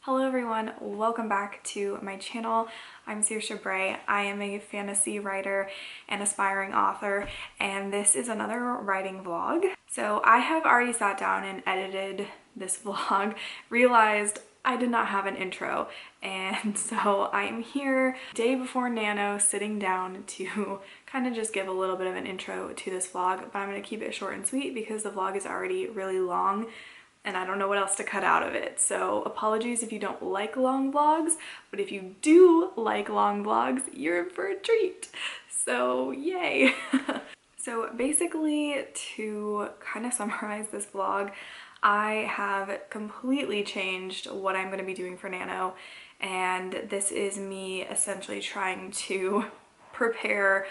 Hello everyone, welcome back to my channel. I'm Saoirse Bray. I am a fantasy writer and aspiring author, and this is another writing vlog. So I have already sat down and edited this vlog, realized I did not have an intro, and so I'm here day before Nano sitting down to kind of just give a little bit of an intro to this vlog, but I'm going to keep it short and sweet because the vlog is already really long and I don't know what else to cut out of it. So apologies if you don't like long vlogs, but if you do like long vlogs, you're in for a treat. So yay. So basically, to kind of summarize this vlog, I have completely changed what I'm going to be doing for Nano, and this is me essentially trying to prepare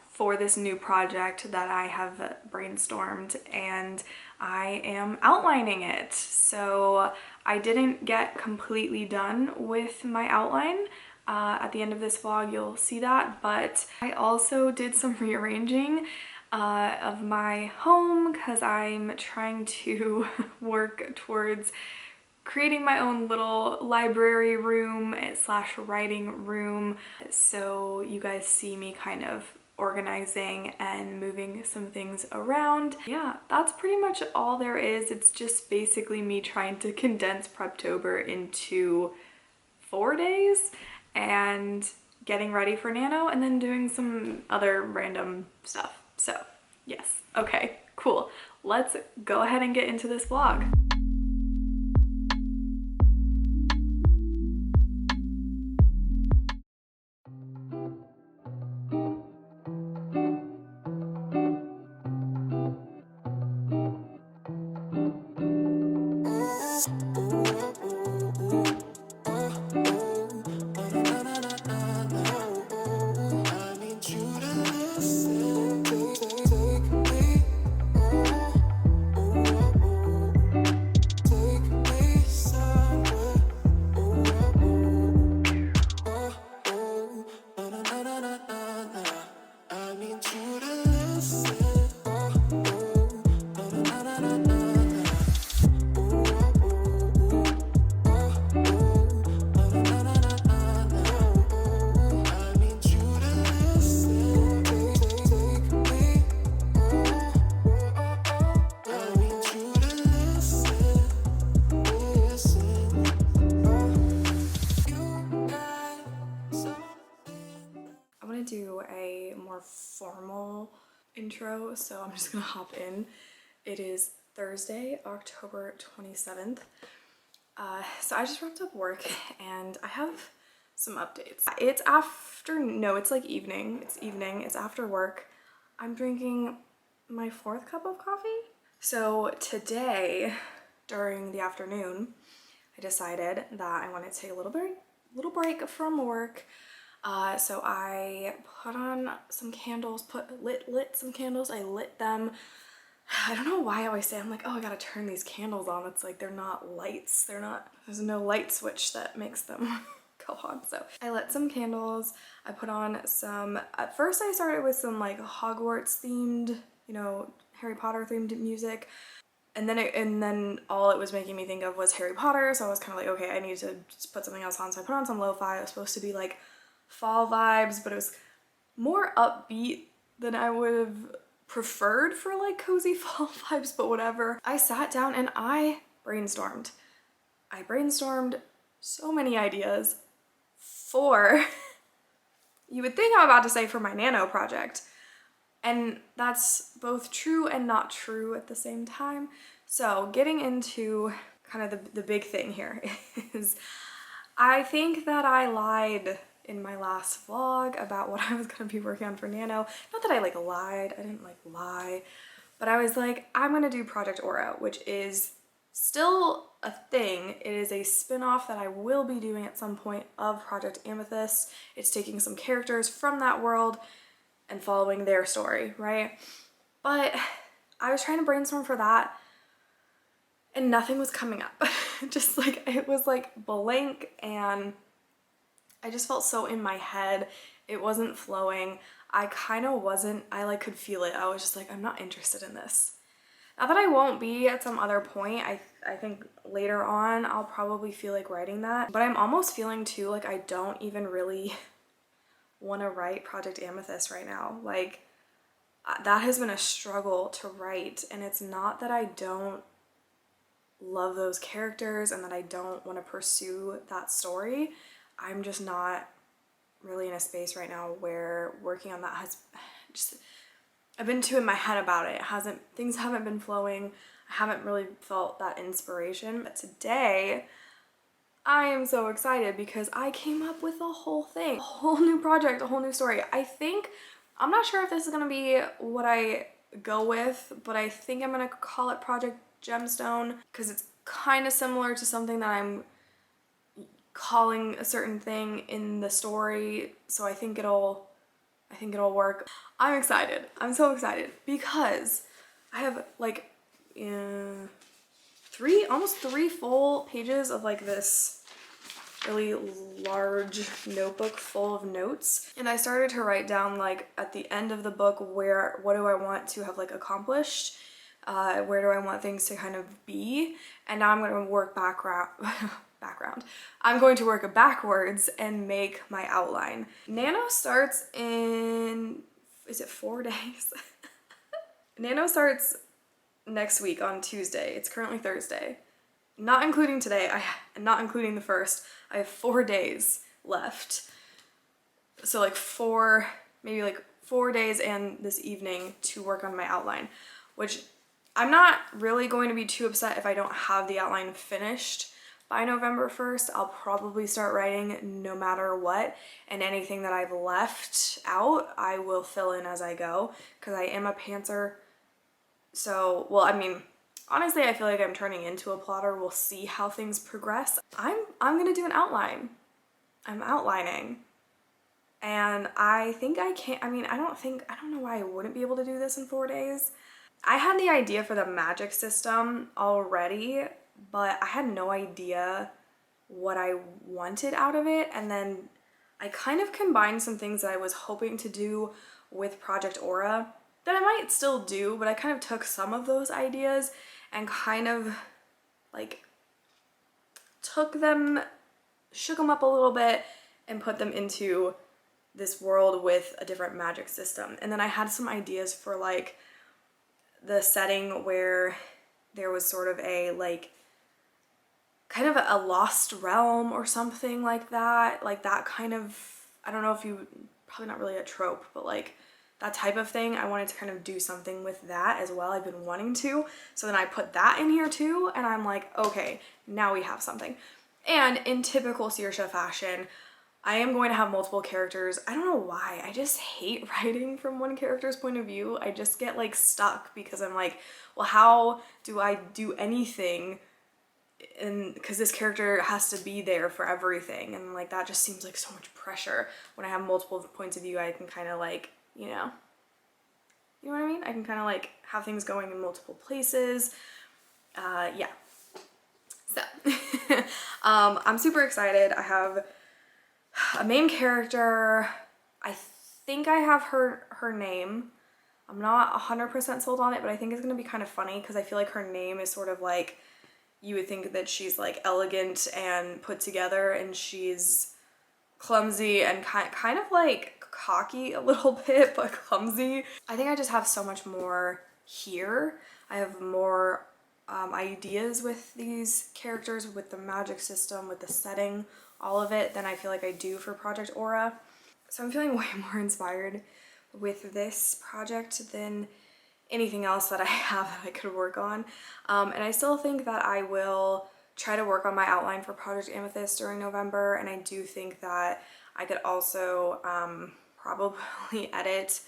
for this new project that I have brainstormed, and I am outlining it. So I didn't get completely done with my outline. At the end of this vlog you'll see that, but I also did some rearranging of my home because I'm trying to work towards creating my own little library room slash writing room. So you guys see me kind of organizing and moving some things around. Yeah, that's pretty much all there is. It's just basically me trying to condense Preptober into 4 days and getting ready for Nano and then doing some other random stuff. So yes, okay, cool. Let's go ahead and get into this vlog. Do a more formal intro, so I'm just gonna hop in. It is Thursday, October 27th. So I just wrapped up work and I have some updates. It's like evening. It's evening, it's after work. I'm drinking my 4th cup of coffee. So today, during the afternoon, I decided that I wanted to take a little break from work. So I put on some candles, lit some candles. I lit them. I don't know why I always say, I'm like, oh, I gotta turn these candles on. It's like, they're not lights. There's no light switch that makes them go on. So I lit some candles. I put on at first I started with some like Hogwarts themed, Harry Potter themed music. And then all it was making me think of was Harry Potter. So I was kind of like, okay, I need to just put something else on. So I put on some lo-fi. It was supposed to be like fall vibes, but it was more upbeat than I would have preferred for like cozy fall vibes, but whatever. I sat down and I brainstormed. I brainstormed so many ideas for, you would think I'm about to say for my Nano project, and that's both true and not true at the same time. So getting into kind of the big thing here is I think that I lied in my last vlog about what I was gonna be working on for Nano. Not that I like lied, I didn't like lie, but I was like, I'm gonna do Project Aura, which is still a thing. It is a spin-off that I will be doing at some point of Project Amethyst. It's taking some characters from that world and following their story, right? But I was trying to brainstorm for that and nothing was coming up. Just like, it was like blank, and I just felt so in my head. It wasn't flowing. I like could feel it. I was just like, I'm not interested in this. Not that I won't be at some other point. I think later on I'll probably feel like writing that. But I'm almost feeling too like I don't even really want to write Project Amethyst right now. Like that has been a struggle to write, and it's not that I don't love those characters and that I don't want to pursue that story. I'm just not really in a space right now where working on that has just, I've been too in my head about it. Things haven't been flowing. I haven't really felt that inspiration. But today I am so excited because I came up with a whole thing, a whole new project, a whole new story. I'm not sure if this is gonna be what I go with, but I think I'm gonna call it Project Gemstone because it's kind of similar to something that I'm calling a certain thing in the story. So I think it'll work. I'm excited. I'm so excited because I have like almost three full pages of like this really large notebook full of notes, and I started to write down like at the end of the book what do I want to have like accomplished, where do I want things to kind of be, and now I'm going to work I'm going to work backwards and make my outline. Nano starts in, is it 4 days? Nano starts next week on Tuesday. It's currently Thursday. Not including today, not including the first, I have 4 days left. So like maybe 4 days and this evening to work on my outline, which I'm not really going to be too upset if I don't have the outline finished by November 1st. I'll probably start writing no matter what, and anything that I've left out, I will fill in as I go, because I am a pantser. So, well, I mean, honestly, I feel like I'm turning into a plotter. We'll see how things progress. I'm gonna do an outline. I'm outlining. And I think I can, I don't know why I wouldn't be able to do this in 4 days. I had the idea for the magic system already, but I had no idea what I wanted out of it. And then I kind of combined some things that I was hoping to do with Project Aura that I might still do, but I kind of took some of those ideas and kind of like shook them up a little bit and put them into this world with a different magic system. And then I had some ideas for like the setting where there was sort of a like kind of a lost realm or something like that kind of, I don't know if you, probably not really a trope, but like that type of thing. I wanted to kind of do something with that as well. I've been wanting to. So then I put that in here too, and I'm like, okay, now we have something. And in typical Saoirse fashion, I am going to have multiple characters. I don't know why. I just hate writing from one character's point of view. I just get like stuck because I'm like, well, how do I do anything? And because this character has to be there for everything, and like that just seems like so much pressure. When I have multiple points of view, I can kind of like, you know what I mean? I can kind of like have things going in multiple places. Yeah. So I'm super excited. I have a main character. I think I have her name. I'm not 100% sold on it, but I think it's gonna be kind of funny because I feel like her name is sort of like, you would think that she's like elegant and put together, and she's clumsy and kind of like cocky a little bit, but clumsy. I think I just have so much more here. I have more ideas with these characters, with the magic system, with the setting, all of it, than I feel like I do for Project Aura. So I'm feeling way more inspired with this project than anything else that I have that I could work on. And I still think that I will try to work on my outline for Project Amethyst during November, and I do think that I could also probably edit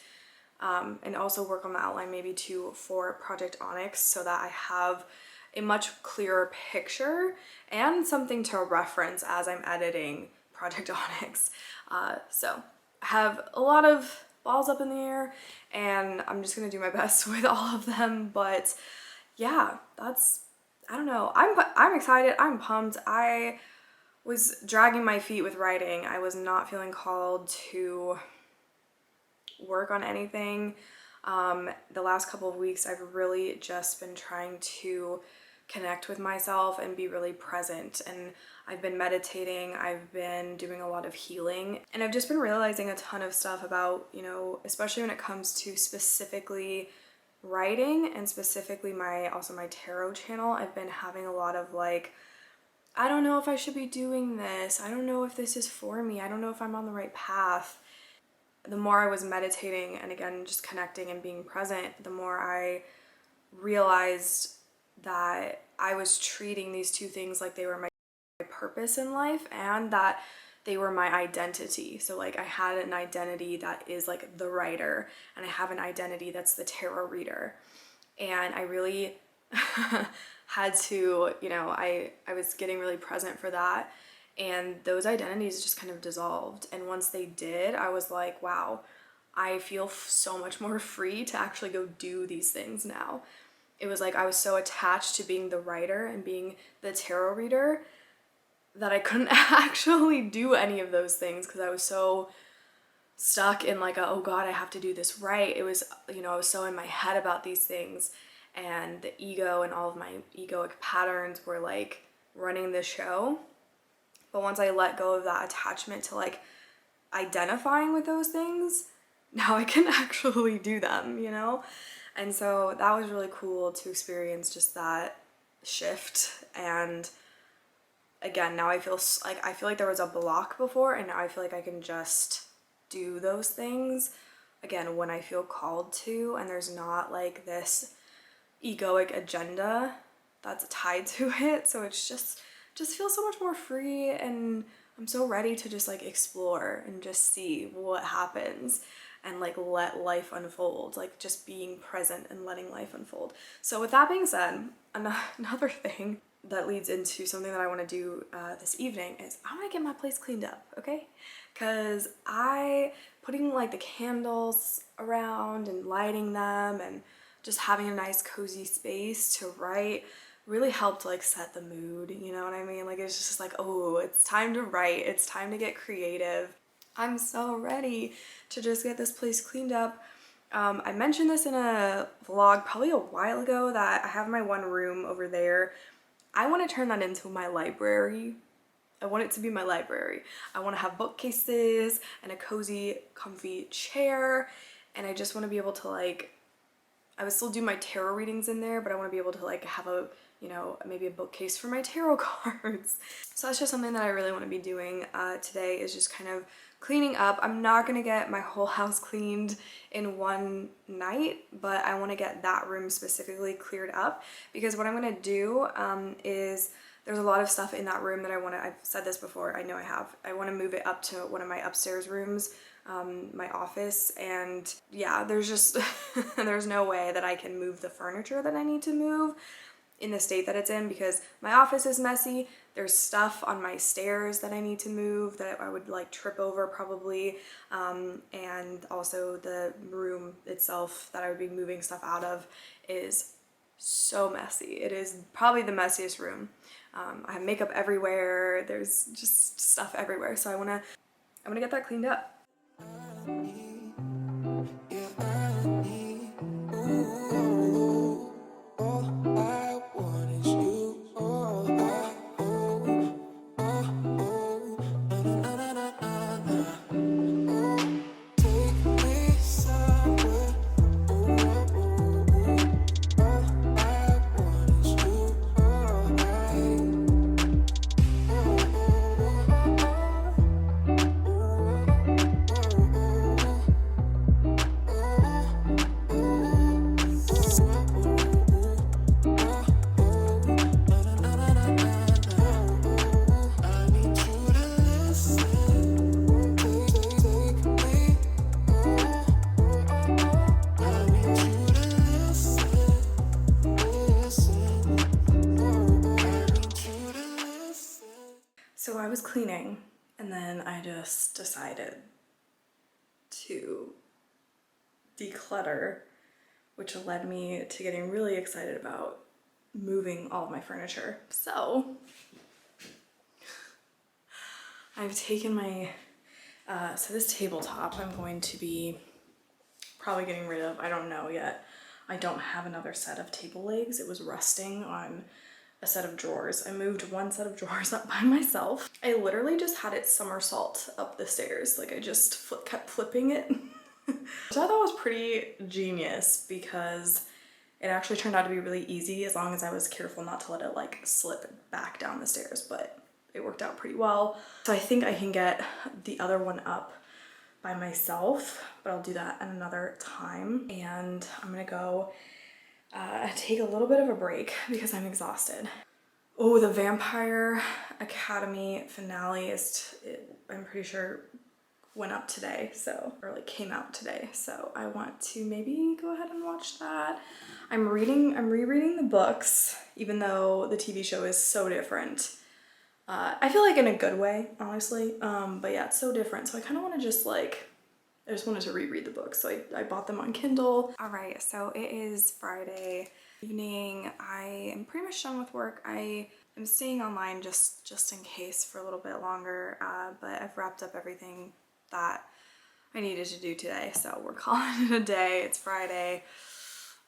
and also work on the outline maybe too for Project Onyx, so that I have a much clearer picture and something to reference as I'm editing Project Onyx. So I have a lot of balls up in the air, and I'm just gonna do my best with all of them. But yeah, I don't know. I'm excited. I'm pumped. I was dragging my feet with writing. I was not feeling called to work on anything. The last couple of weeks I've really just been trying to connect with myself and be really present. And I've been meditating, I've been doing a lot of healing, and I've just been realizing a ton of stuff about, you know, especially when it comes to specifically writing and specifically my tarot channel. I've been having a lot of like, I don't know if I should be doing this. I don't know if this is for me. I don't know if I'm on the right path. The more I was meditating and again just connecting and being present, the more I realized that I was treating these two things like they were my purpose in life and that they were my identity. So like I had an identity that is like the writer, and I have an identity that's the tarot reader. And I really had to, you know, I was getting really present for that, and those identities just kind of dissolved. And once they did, I was like, wow, I feel so much more free to actually go do these things now. It was like I was so attached to being the writer and being the tarot reader that I couldn't actually do any of those things because I was so stuck in like oh God, I have to do this right. It was, you know, I was so in my head about these things, and the ego and all of my egoic patterns were like running the show. But once I let go of that attachment to like identifying with those things, now I can actually do them, you know? And so that was really cool to experience just that shift. And again, now I feel like there was a block before, and now I feel like I can just do those things again when I feel called to, and there's not like this egoic agenda that's tied to it. So it's just feels so much more free, and I'm so ready to just like explore and just see what happens and like let life unfold, like just being present and letting life unfold. So with that being said, another thing that leads into something that I want to do this evening is I want to get my place cleaned up, okay? Because putting like the candles around and lighting them and just having a nice cozy space to write really helped like set the mood, you know what I mean? Like it's just like, oh, it's time to write, it's time to get creative. I'm so ready to just get this place cleaned up. I mentioned this in a vlog probably a while ago that I have my one room over there. I want to turn that into my library. I want it to be my library. I want to have bookcases and a cozy, comfy chair, and I just want to be able to like, I would still do my tarot readings in there, but I want to be able to like have a, you know, maybe a bookcase for my tarot cards. So that's just something that I really want to be doing today, is just kind of cleaning up. I'm not going to get my whole house cleaned in one night, but I want to get that room specifically cleared up, because what I'm going to do is there's a lot of stuff in that room that I've said this before, I know I have. I want to move it up to one of my upstairs rooms, my office, and yeah, there's just, there's no way that I can move the furniture that I need to move in the state that it's in, because my office is messy. There's stuff on my stairs that I need to move that I would like trip over probably, and also the room itself that I would be moving stuff out of is so messy. It is probably the messiest room. I have makeup everywhere, there's just stuff everywhere, so I wanna get that cleaned up. So I was cleaning, and then I just decided to declutter, which led me to getting really excited about moving all of my furniture. So I've taken my, so this tabletop I'm going to be probably getting rid of. I don't know yet. I don't have another set of table legs. It was rusting on a set of drawers. I moved one set of drawers up by myself. I literally just had it somersault up the stairs. Like I just kept flipping it. Which I thought was pretty genius because it actually turned out to be really easy as long as I was careful not to let it like slip back down the stairs, but it worked out pretty well. So I think I can get the other one up by myself, but I'll do that at another time. And I'm gonna go take a little bit of a break because I'm exhausted. Oh, the Vampire Academy finale I'm pretty sure went up today, or like came out today. So I want to maybe go ahead and watch that. I'm rereading the books, even though the TV show is so different. I feel like in a good way, honestly. But yeah, it's so different. So I kind of want to just like, I just wanted to reread the books. So I bought them on Kindle. All right, so it is Friday evening. I am pretty much done with work. I am staying online just in case for a little bit longer, but I've wrapped up everything that I needed to do today. So we're calling it a day. It's Friday.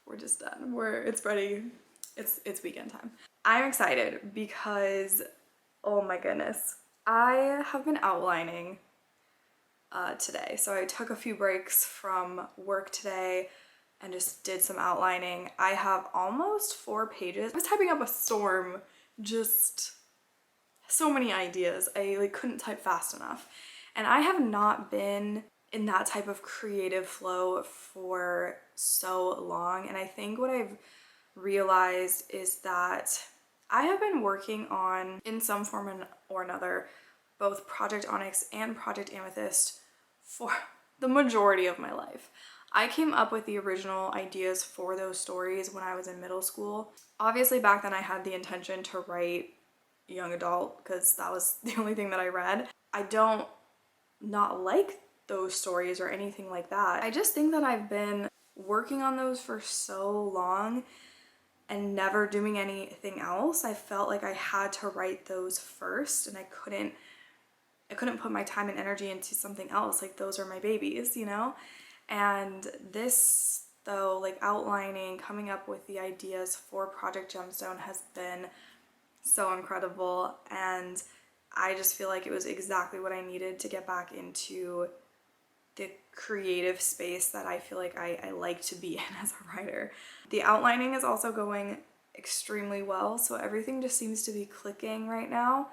We're just done. It's Friday. It's weekend time. I'm excited because, oh my goodness, I have been outlining today. So I took a few breaks from work today and just did some outlining. I have almost 4 pages. I was typing up a storm, just so many ideas. I like couldn't type fast enough. And I have not been in that type of creative flow for so long. And I think what I've realized is that I have been working on, in some form or another, both Project Onyx and Project Amethyst for the majority of my life. I came up with the original ideas for those stories when I was in middle school. Obviously back then I had the intention to write young adult because that was the only thing that I read. I don't not like those stories or anything like that. I just think that I've been working on those for so long and never doing anything else. I felt like I had to write those first and I couldn't put my time and energy into something else. Like those are my babies, you know? And this though, like outlining, coming up with the ideas for Project Gemstone has been so incredible, and I just feel like it was exactly what I needed to get back into the creative space that I feel like I like to be in as a writer. The outlining is also going extremely well, so everything just seems to be clicking right now,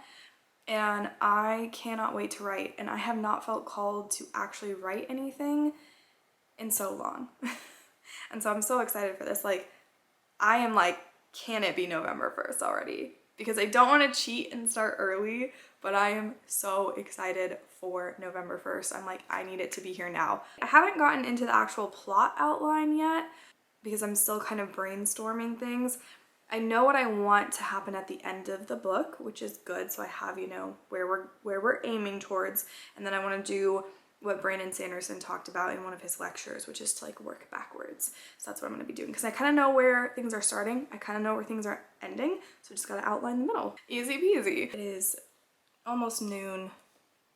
and I cannot wait to write. And I have not felt called to actually write anything in so long. And so I'm so excited for this. Like, I am like, can it be November 1st already? Because I don't want to cheat and start early, but I am so excited for November 1st. I'm like, I need it to be here now. I haven't gotten into the actual plot outline yet because I'm still kind of brainstorming things. I know what I want to happen at the end of the book, which is good. So I have, you know, where we're aiming towards. And then I want to do what Brandon Sanderson talked about in one of his lectures, which is to like work backwards. So that's what I'm going to be doing because I kind of know where things are starting. I kind of know where things are ending. So I just got to outline the middle. Easy peasy. It is almost noon.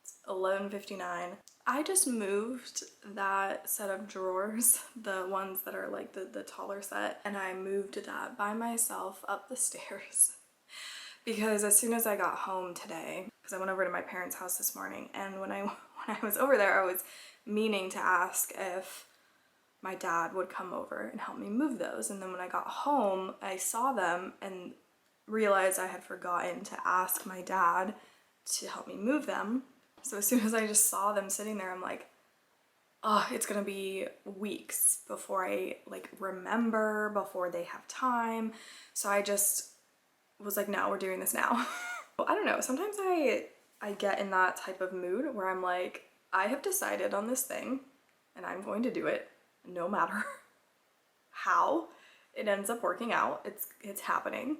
It's 11:59. I just moved that set of drawers, the ones that are like the taller set, and I moved that by myself up the stairs because as soon as I got home today, because I went over to my parents' house this morning, and when I was over there, I was meaning to ask if my dad would come over and help me move those. And then when I got home, I saw them and realized I had forgotten to ask my dad to help me move them. So as soon as I just saw them sitting there, I'm like, oh, it's gonna be weeks before I like remember, before they have time. So I just was like, no, we're doing this now. I don't know, sometimes I get in that type of mood where I'm like, I have decided on this thing and I'm going to do it no matter how it ends up working out. It's happening.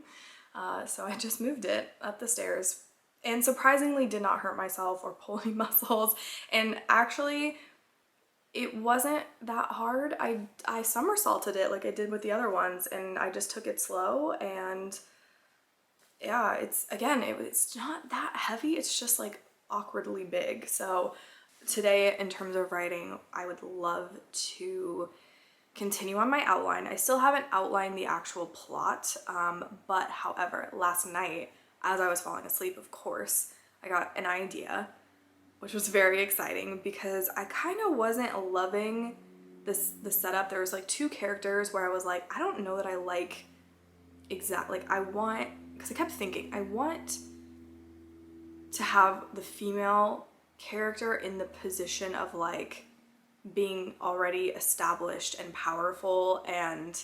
So I just moved it up the stairs and surprisingly did not hurt myself or pull any muscles. And actually it wasn't that hard. I somersaulted it like I did with the other ones, and I just took it slow, and yeah, it's not that heavy. It's just like awkwardly big. So today in terms of writing, I would love to continue on my outline. I still haven't outlined the actual plot, but however, last night, as I was falling asleep, of course, I got an idea, which was very exciting because I kind of wasn't loving the setup. There was like two characters where I was like, I don't know that I like exactly, like I want, because I kept thinking, I want to have the female character in the position of like being already established and powerful, and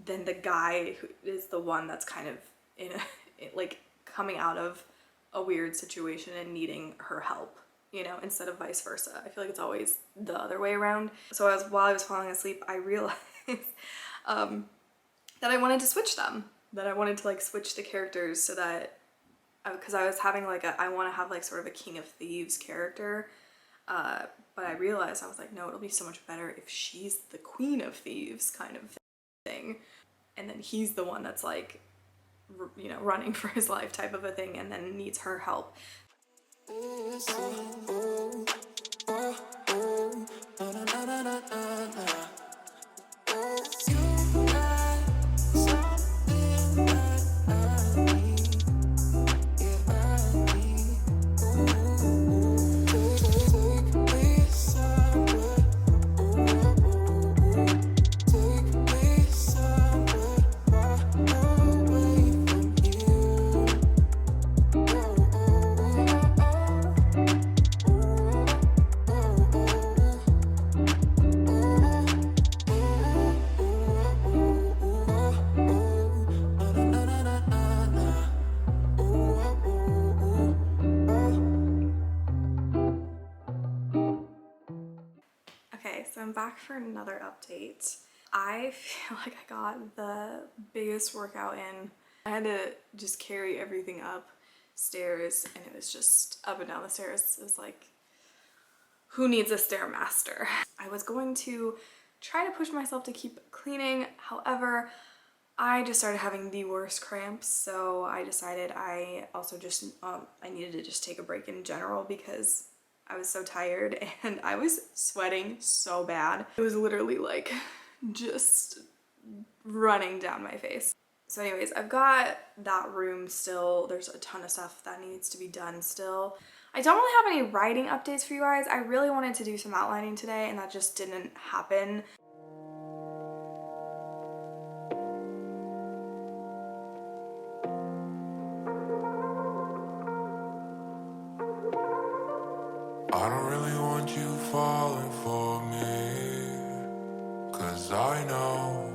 then the guy who is the one that's kind of in a, like coming out of a weird situation and needing her help, you know, instead of vice versa. I feel like it's always the other way around. So while I was falling asleep, I realized that I wanted to switch them, that I wanted to like switch the characters so that, because I was having like I want to have like sort of a King of Thieves character, but I realized, I was like, no, it'll be so much better if she's the Queen of Thieves kind of thing, and then he's the one that's like, you know, running for his life type of a thing, and then needs her help. Okay, so I'm back for another update. I feel like I got the biggest workout in. I had to just carry everything up stairs, and it was just up and down the stairs. It was like, who needs a Stairmaster? I was going to try to push myself to keep cleaning. However, I just started having the worst cramps, so I decided I also just, I needed to just take a break in general because I was so tired and I was sweating so bad. It was literally like just running down my face. So anyways, I've got that room still. There's a ton of stuff that needs to be done still. I don't really have any writing updates for you guys. I really wanted to do some outlining today and that just didn't happen. I don't really want you falling for me, 'cause I know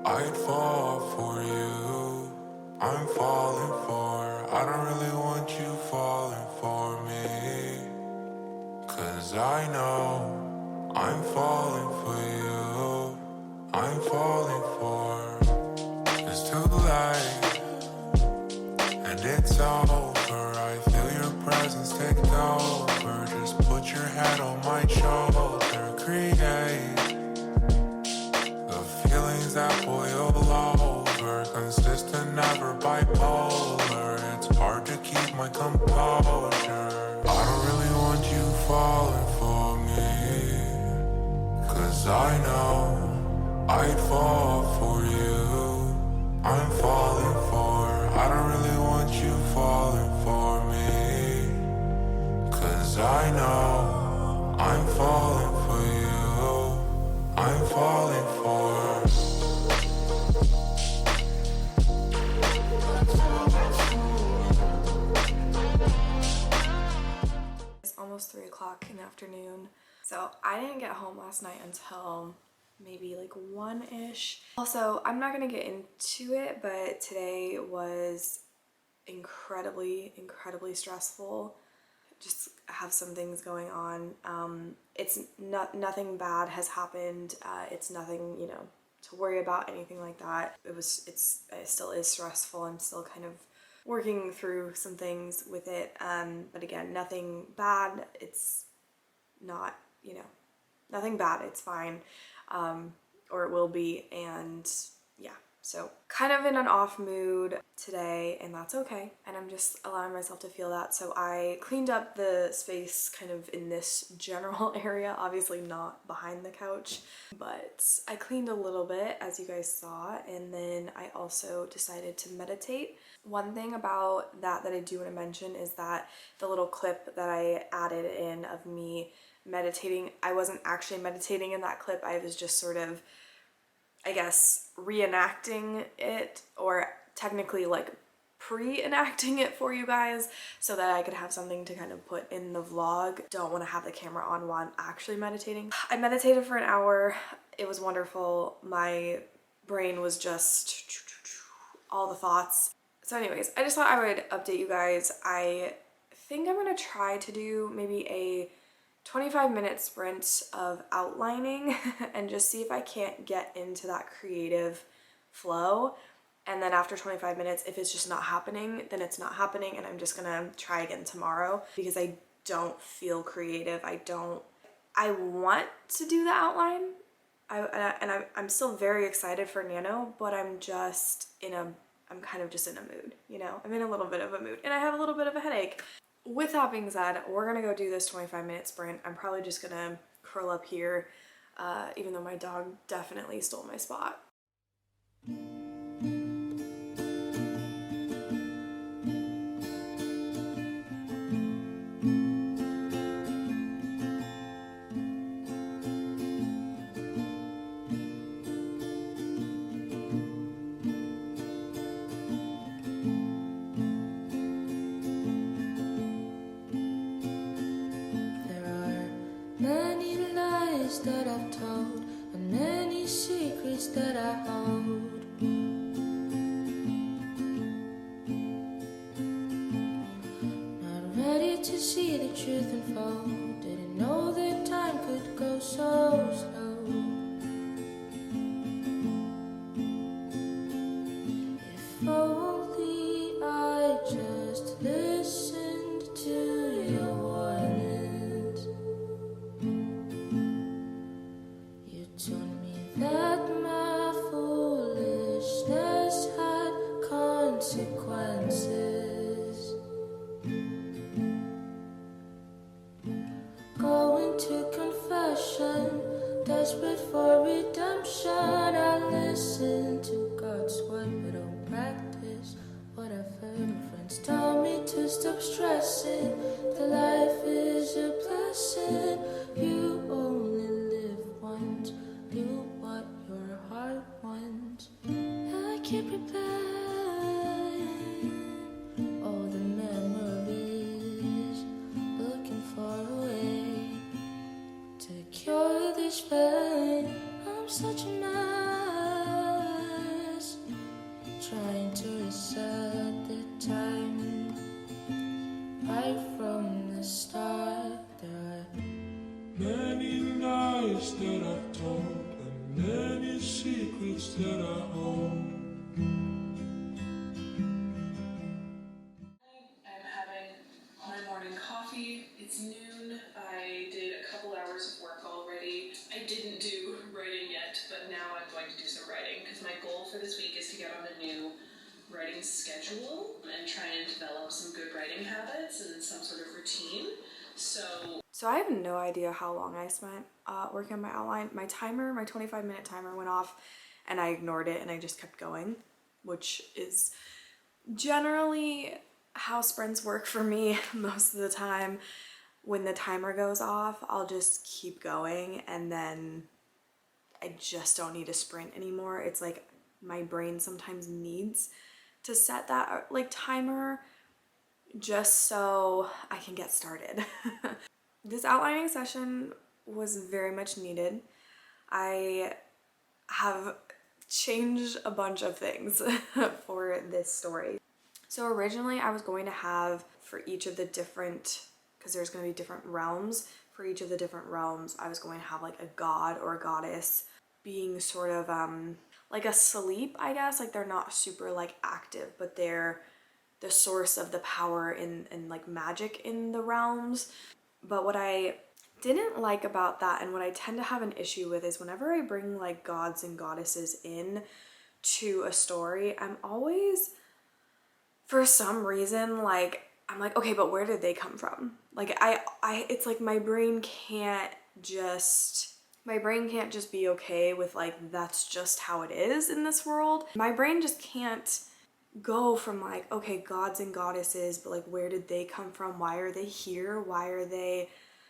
I'd fall for you. I'm falling for, I don't really want you falling for me, 'cause I know I'm falling for you. I'm falling for, it's too late and it's over. I feel your presence take over. Just put your head on my shoulder. Create the feelings that boil over. Consistent, never bipolar. It's hard to keep my composure. I don't really want you falling for me, 'cause I know I'd fall for you. I'm falling for, I don't really want you falling for me, 'cause I know I'm falling for you. I'm falling for. It's almost 3 o'clock in the afternoon. So I didn't get home last night until maybe like 1-ish. Also, I'm not gonna get into it, but today was incredibly stressful. Just have some things going on. It's nothing bad has happened. It's nothing, you know, to worry about, anything like that. It still is stressful. I'm still kind of working through some things with it. But again, nothing bad. It's not, you know, nothing bad. It's fine. Or it will be. And yeah, So kind of in an off mood today, and that's okay. And I'm just allowing myself to feel that. So I cleaned up the space kind of in this general area, obviously not behind the couch, but I cleaned a little bit as you guys saw. And then I also decided to meditate. One thing about that I do want to mention is that the little clip that I added in of me meditating, I wasn't actually meditating in that clip. I was just sort of, I guess, reenacting it, or technically like pre-enacting it for you guys so that I could have something to kind of put in the vlog. Don't want to have the camera on while I'm actually meditating. I meditated for an hour. It was wonderful. My brain was just all the thoughts. So anyways, I just thought I would update you guys. I think I'm gonna try to do maybe a 25-minute sprint of outlining and just see if I can't get into that creative flow. And then after 25 minutes, if it's just not happening, then it's not happening, and I'm just gonna try again tomorrow because I don't feel creative. I want to do the outline. I'm still very excited for Nano, but I'm kind of just in a mood, you know? I'm in a little bit of a mood, and I have a little bit of a headache. With that being said, we're gonna go do this 25-minute sprint. I'm probably just gonna curl up here, even though my dog definitely stole my spot. That I've told, and many secrets that I hold. Not ready to see the truth unfold. Didn't know that time could go so slow. If only I just listened to your warnings. Told me that my foolishness had consequences. Going to confession, desperate for redemption. I listen to God's word, but don't practice what I've heard. Friends tell me to stop stressing, that life is a blessing. You only live once. Do what your heart wants. I keep replaying all the memories, looking for a way to cure this pain. I'm such a mess, trying to reset the time right from the start. There are many lies that I've told, many secrets that I hold. I'm having my morning coffee. It's noon. I did a couple hours of work already. I didn't do writing yet, but now I'm going to do some writing because my goal for this week is to get on a new writing schedule and try and develop some good writing habits and some sort of routine. So I have no idea how long I spent working on my outline. My 25-minute timer went off and I ignored it and I just kept going, which is generally how sprints work for me most of the time. When the timer goes off, I'll just keep going, and then I just don't need to sprint anymore. It's like my brain sometimes needs to set that like timer just so I can get started. This outlining session was very much needed. I have changed a bunch of things for this story. So originally I was going to have for each of the different, because there's going to be different realms, for each of the different realms I was going to have like a god or a goddess being sort of like asleep, I guess. Like they're not super like active, but they're the source of the power and like magic in the realms. But what I didn't like about that, and what I tend to have an issue with, is whenever I bring like gods and goddesses in to a story, I'm always, for some reason, like, I'm like, okay, but where did they come from? Like, it's like my brain can't just be okay with, like, that's just how it is in this world. My brain just can't go from, like, okay, gods and goddesses, but, like, where did they come from? Why are they here? Why are they,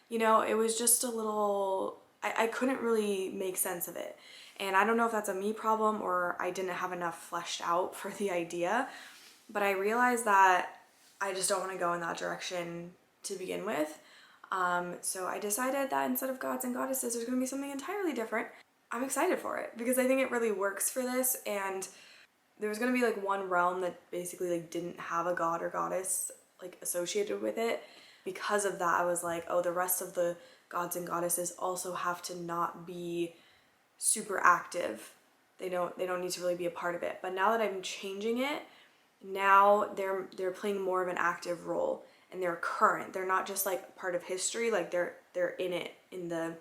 you know, it was just a little, I couldn't really make sense of it. And I don't know if that's a me problem or I didn't have enough fleshed out for the idea, but I realized that I just don't want to go in that direction to begin with. So I decided that instead of gods and goddesses, there's going to be something entirely different. I'm excited for it because I think it really works for this, and there's going to be like one realm that basically like didn't have a god or goddess like associated with it. Because of that, I was like, oh, the rest of the gods and goddesses also have to not be super active. They don't need to really be a part of it. But now that I'm changing it, now they're playing more of an active role, and they're current. They're not just like part of history, like they're in it, in the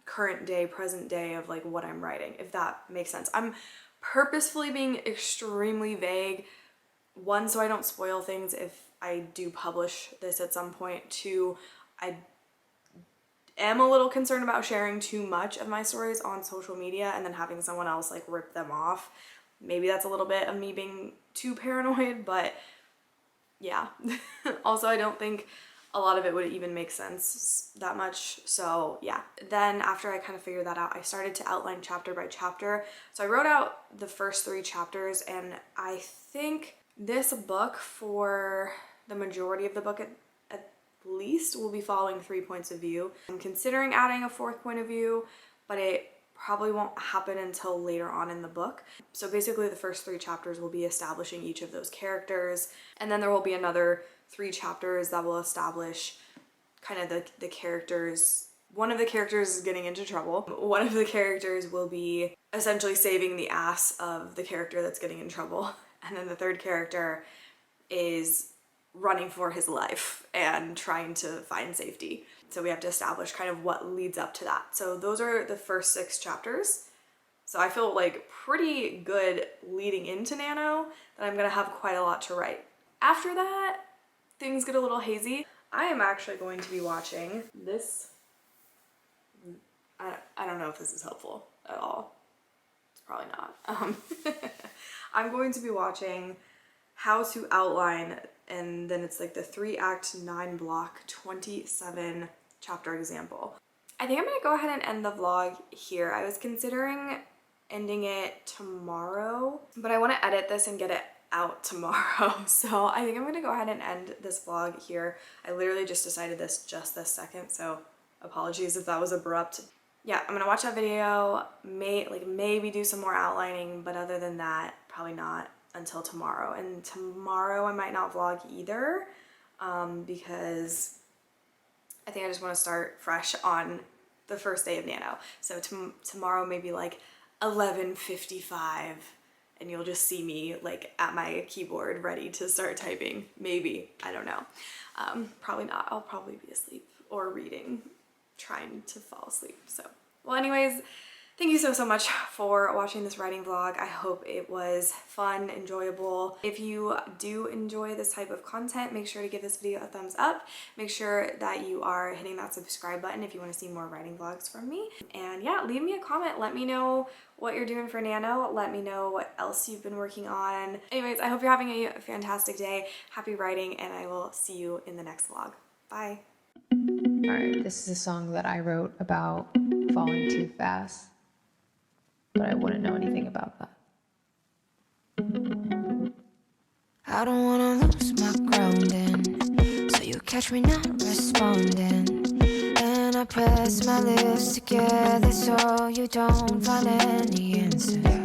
current day, present day of like what I'm writing, if that makes sense. I'm purposefully being extremely vague, one, so I don't spoil things if I do publish this at some point. Two, I am a little concerned about sharing too much of my stories on social media and then having someone else like rip them off. Maybe that's a little bit of me being too paranoid, but yeah. Also, I don't think a lot of it would even make sense that much. So yeah, then after I kind of figured that out, I started to outline chapter by chapter. So I wrote out the first 3 chapters, and I think this book, for the majority of the book at least, will be following 3 points of view. I'm considering adding a 4th point of view, but it probably won't happen until later on in the book. So basically the first 3 chapters will be establishing each of those characters, and then there will be another 3 chapters that will establish kind of the characters. One of the characters is getting into trouble. One of the characters will be essentially saving the ass of the character that's getting in trouble. And then the 3rd character is running for his life and trying to find safety. So we have to establish kind of what leads up to that. So those are the first 6 chapters. So I feel like pretty good leading into Nano that I'm gonna have quite a lot to write. After that, things get a little hazy. I am actually going to be watching this. I don't know if this is helpful at all. It's probably not. I'm going to be watching How to Outline, and then it's like the 3-act 9-block 27 chapter example. I think I'm gonna go ahead and end the vlog here. I was considering ending it tomorrow, but I want to edit this and get it out tomorrow. So I think I'm gonna go ahead and end this vlog here. I literally just decided this just this second, so apologies if that was abrupt. Yeah, I'm gonna watch that video, maybe do some more outlining, but other than that, probably not until tomorrow. And tomorrow I might not vlog either, because I think I just want to start fresh on the first day of Nano. So tomorrow maybe like 11:55, and you'll just see me like at my keyboard ready to start typing. Maybe, I don't know. Probably not. I'll probably be asleep or reading, trying to fall asleep. So, well, anyways, thank you so much for watching this writing vlog. I hope it was fun, enjoyable. If you do enjoy this type of content, make sure to give this video a thumbs up. Make sure that you are hitting that subscribe button if you want to see more writing vlogs from me. And yeah, leave me a comment. Let me know what you're doing for Nano. Let me know what else you've been working on. Anyways, I hope you're having a fantastic day. Happy writing, and I will see you in the next vlog. Bye. Alright, this is a song that I wrote about falling too fast, but I wouldn't know anything about that. I don't wanna lose my grounding, so you catch me not responding. And I press my lips together so you don't find any answer.